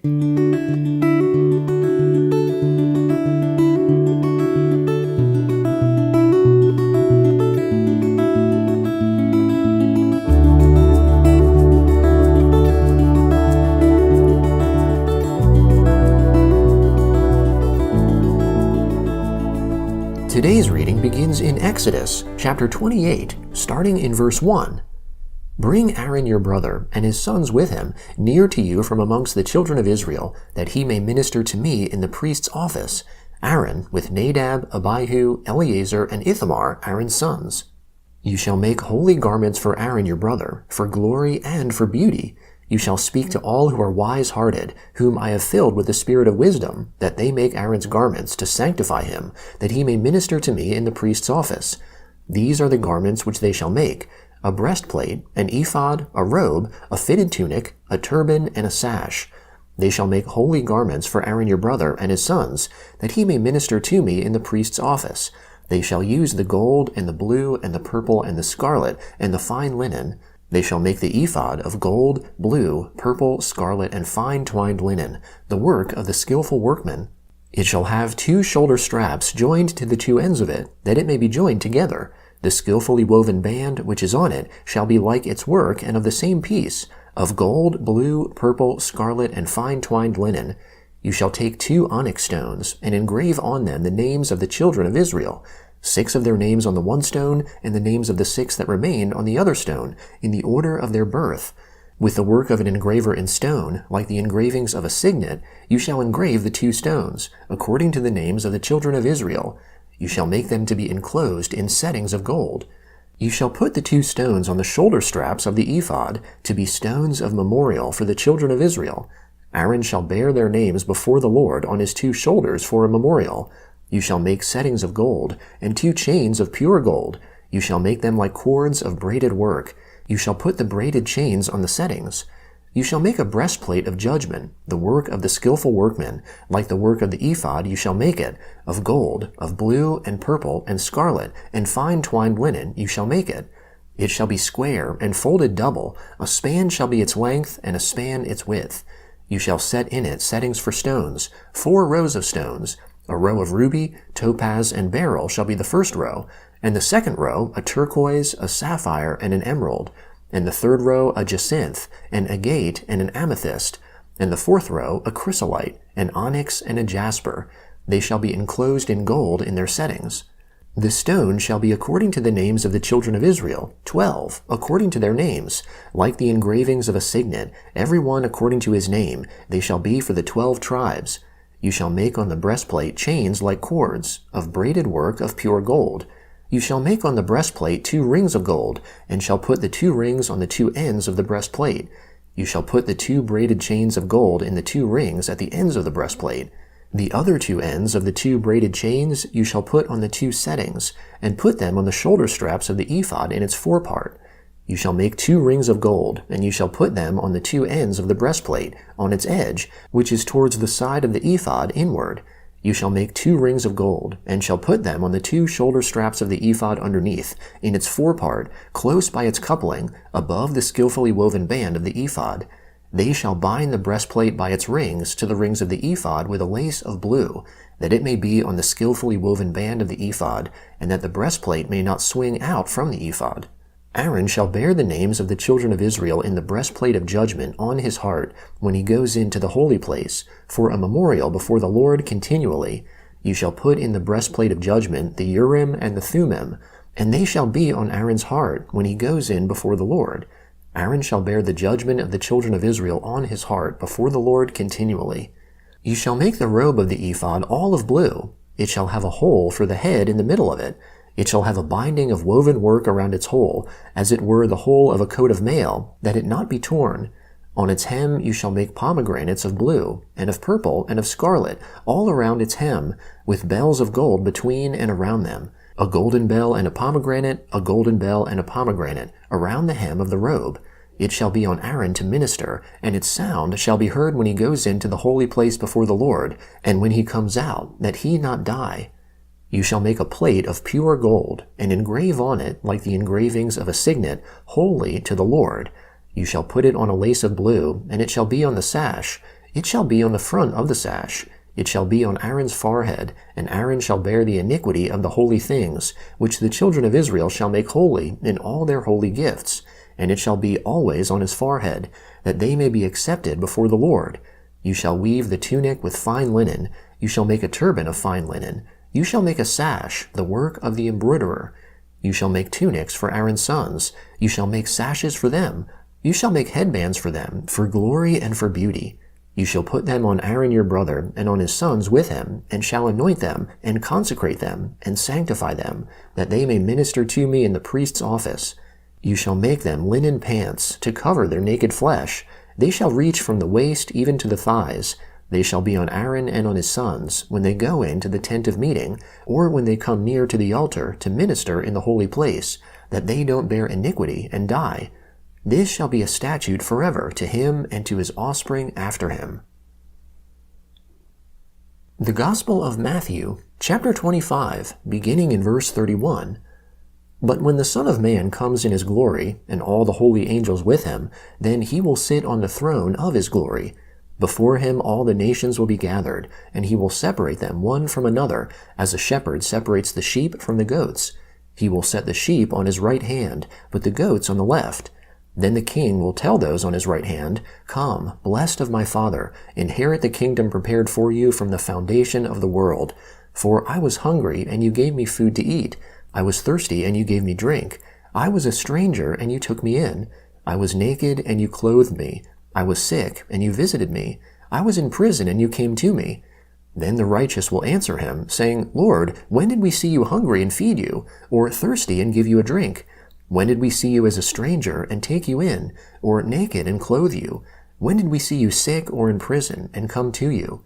Today's reading begins in Exodus, chapter 28, starting in verse 1. Bring Aaron your brother and his sons with him near to you from amongst the children of Israel, that he may minister to me in the priest's office, Aaron with Nadab, Abihu, Eleazar, and Ithamar, Aaron's sons. You shall make holy garments for Aaron your brother, for glory and for beauty. You shall speak to all who are wise-hearted, whom I have filled with the spirit of wisdom, that they make Aaron's garments to sanctify him, that he may minister to me in the priest's office. These are the garments which they shall make: a breastplate, an ephod, a robe, a fitted tunic, a turban, and a sash. They shall make holy garments for Aaron your brother and his sons, that he may minister to me in the priest's office. They shall use the gold, and the blue, and the purple, and the scarlet, and the fine linen. They shall make the ephod of gold, blue, purple, scarlet, and fine twined linen, the work of the skillful workman. It shall have 2 shoulder straps joined to the 2 ends of it, that it may be joined together. The skillfully woven band which is on it shall be like its work and of the same piece, of gold, blue, purple, scarlet, and fine twined linen. You shall take 2 onyx stones, and engrave on them the names of the children of Israel, 6 of their names on the one stone, and the names of the 6 that remained on the other stone, in the order of their birth. With the work of an engraver in stone, like the engravings of a signet, you shall engrave the 2 stones, according to the names of the children of Israel. You shall make them to be enclosed in settings of gold. You shall put the 2 stones on the shoulder straps of the ephod, to be stones of memorial for the children of Israel. Aaron shall bear their names before the Lord on his 2 shoulders for a memorial. You shall make settings of gold, and 2 chains of pure gold. You shall make them like cords of braided work. You shall put the braided chains on the settings. You shall make a breastplate of judgment, the work of the skillful workman. Like the work of the ephod you shall make it, of gold, of blue, and purple, and scarlet, and fine twined linen you shall make it. It shall be square, and folded double. A span shall be its length, and a span its width. You shall set in it settings for stones, 4 rows of stones. A row of ruby, topaz, and beryl shall be the first row, and the second row a turquoise, a sapphire, and an emerald, and the third row a jacinth, an agate, and an amethyst, and the fourth row a chrysolite, an onyx, and a jasper. They shall be enclosed in gold in their settings. The stone shall be according to the names of the children of Israel, 12, according to their names, like the engravings of a signet, every one according to his name. They shall be for the 12 tribes. You shall make on the breastplate chains like cords, of braided work of pure gold. You shall make on the breastplate 2 rings of gold, and shall put the 2 rings on the 2 ends of the breastplate. You shall put the 2 braided chains of gold in the 2 rings at the ends of the breastplate. The other 2 ends of the 2 braided chains you shall put on the 2 settings, and put them on the shoulder straps of the ephod in its forepart. You shall make 2 rings of gold, and you shall put them on the 2 ends of the breastplate, on its edge, which is towards the side of the ephod inward. You shall make 2 rings of gold, and shall put them on the 2 shoulder straps of the ephod underneath, in its forepart, close by its coupling, above the skillfully woven band of the ephod. They shall bind the breastplate by its rings to the rings of the ephod with a lace of blue, that it may be on the skillfully woven band of the ephod, and that the breastplate may not swing out from the ephod. Aaron shall bear the names of the children of Israel in the breastplate of judgment on his heart when he goes into the holy place, for a memorial before the Lord continually. You shall put in the breastplate of judgment the Urim and the Thummim, and they shall be on Aaron's heart when he goes in before the Lord. Aaron shall bear the judgment of the children of Israel on his heart before the Lord continually. You shall make the robe of the ephod all of blue. It shall have a hole for the head in the middle of it. It shall have a binding of woven work around its hole, as it were the hole of a coat of mail, that it not be torn. On its hem you shall make pomegranates of blue, and of purple, and of scarlet, all around its hem, with bells of gold between and around them. A golden bell and a pomegranate, a golden bell and a pomegranate, around the hem of the robe. It shall be on Aaron to minister, and its sound shall be heard when he goes into the holy place before the Lord, and when he comes out, that he not die. You shall make a plate of pure gold, and engrave on it, like the engravings of a signet, holy to the Lord. You shall put it on a lace of blue, and it shall be on the sash. It shall be on the front of the sash. It shall be on Aaron's forehead, and Aaron shall bear the iniquity of the holy things, which the children of Israel shall make holy in all their holy gifts. And it shall be always on his forehead, that they may be accepted before the Lord. You shall weave the tunic with fine linen. You shall make a turban of fine linen. You shall make a sash, the work of the embroiderer. You shall make tunics for Aaron's sons. You shall make sashes for them. You shall make headbands for them, for glory and for beauty. You shall put them on Aaron your brother, and on his sons with him, and shall anoint them, and consecrate them, and sanctify them, that they may minister to me in the priest's office. You shall make them linen pants, to cover their naked flesh. They shall reach from the waist even to the thighs. They shall be on Aaron and on his sons, when they go into the tent of meeting, or when they come near to the altar to minister in the holy place, that they don't bear iniquity and die. This shall be a statute forever to him and to his offspring after him. The Gospel of Matthew, chapter 25, beginning in verse 31. But when the Son of Man comes in his glory, and all the holy angels with him, then he will sit on the throne of his glory. Before him all the nations will be gathered, and he will separate them one from another, as a shepherd separates the sheep from the goats. He will set the sheep on his right hand, but the goats on the left. Then the king will tell those on his right hand, Come, blessed of my Father, inherit the kingdom prepared for you from the foundation of the world. For I was hungry, and you gave me food to eat. I was thirsty, and you gave me drink. I was a stranger, and you took me in. I was naked, and you clothed me. I was sick, and you visited me. I was in prison, and you came to me. Then the righteous will answer him, saying, Lord, when did we see you hungry and feed you, or thirsty and give you a drink? When did we see you as a stranger and take you in, or naked and clothe you? When did we see you sick or in prison and come to you?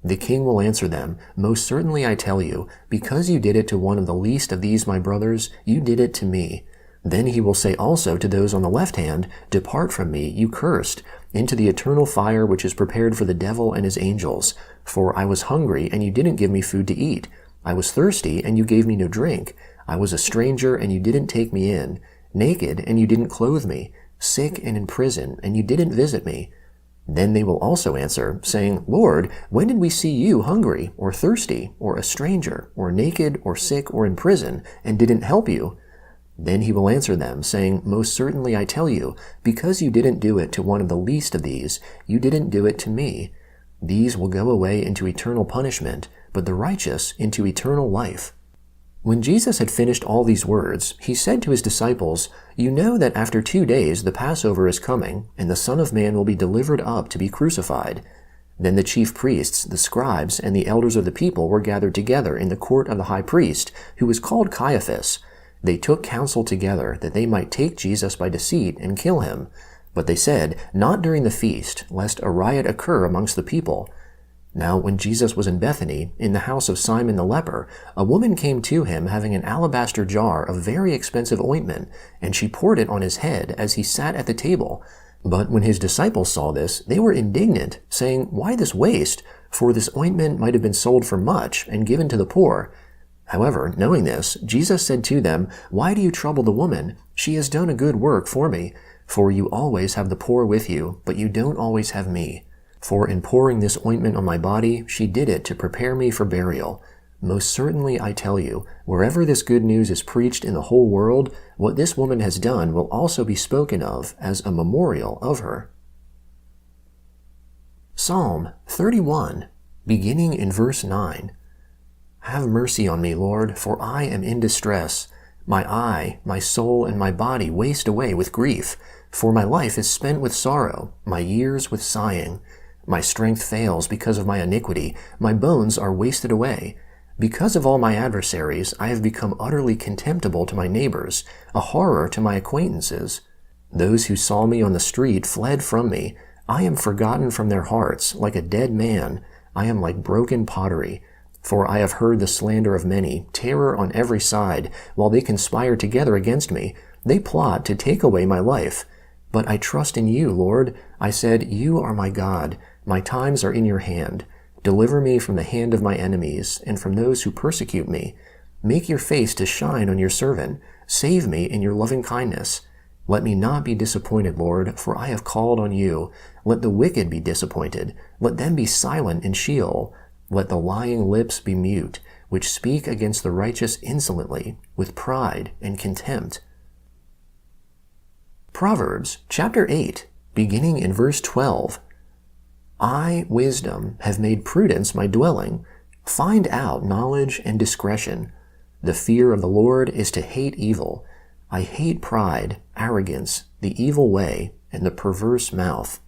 The king will answer them, Most certainly I tell you, because you did it to one of the least of these my brothers, you did it to me. Then he will say also to those on the left hand, Depart from me, you cursed, into the eternal fire which is prepared for the devil and his angels. For I was hungry, and you didn't give me food to eat. I was thirsty, and you gave me no drink. I was a stranger, and you didn't take me in. Naked, and you didn't clothe me. Sick and in prison, and you didn't visit me. Then they will also answer, saying, Lord, when did we see you hungry, or thirsty, or a stranger, or naked, or sick, or in prison, and didn't help you? Then he will answer them, saying, Most certainly I tell you, because you didn't do it to one of the least of these, you didn't do it to me. These will go away into eternal punishment, but the righteous into eternal life. When Jesus had finished all these words, he said to his disciples, You know that after 2 days the Passover is coming, and the Son of Man will be delivered up to be crucified. Then the chief priests, the scribes, and the elders of the people were gathered together in the court of the high priest, who was called Caiaphas. They took counsel together that they might take Jesus by deceit and kill him. But they said, Not during the feast, lest a riot occur amongst the people. Now when Jesus was in Bethany, in the house of Simon the leper, a woman came to him having an alabaster jar of very expensive ointment, and she poured it on his head as he sat at the table. But when his disciples saw this, they were indignant, saying, Why this waste? For this ointment might have been sold for much and given to the poor. However, knowing this, Jesus said to them, Why do you trouble the woman? She has done a good work for me. For you always have the poor with you, but you don't always have me. For in pouring this ointment on my body, she did it to prepare me for burial. Most certainly I tell you, wherever this good news is preached in the whole world, what this woman has done will also be spoken of as a memorial of her. Psalm 31, beginning in verse 9. Have mercy on me, Lord, for I am in distress. My eye, my soul, and my body waste away with grief, for my life is spent with sorrow, my years with sighing. My strength fails because of my iniquity, my bones are wasted away. Because of all my adversaries, I have become utterly contemptible to my neighbors, a horror to my acquaintances. Those who saw me on the street fled from me. I am forgotten from their hearts, like a dead man. I am like broken pottery. For I have heard the slander of many, terror on every side, while they conspire together against me. They plot to take away my life. But I trust in you, Lord. I said, You are my God. My times are in your hand. Deliver me from the hand of my enemies, and from those who persecute me. Make your face to shine on your servant. Save me in your loving kindness. Let me not be disappointed, Lord, for I have called on you. Let the wicked be disappointed. Let them be silent in Sheol. Let the lying lips be mute, which speak against the righteous insolently, with pride and contempt. Proverbs chapter 8, beginning in verse 12. I, wisdom, have made prudence my dwelling. Find out knowledge and discretion. The fear of the Lord is to hate evil. I hate pride, arrogance, the evil way, and the perverse mouth.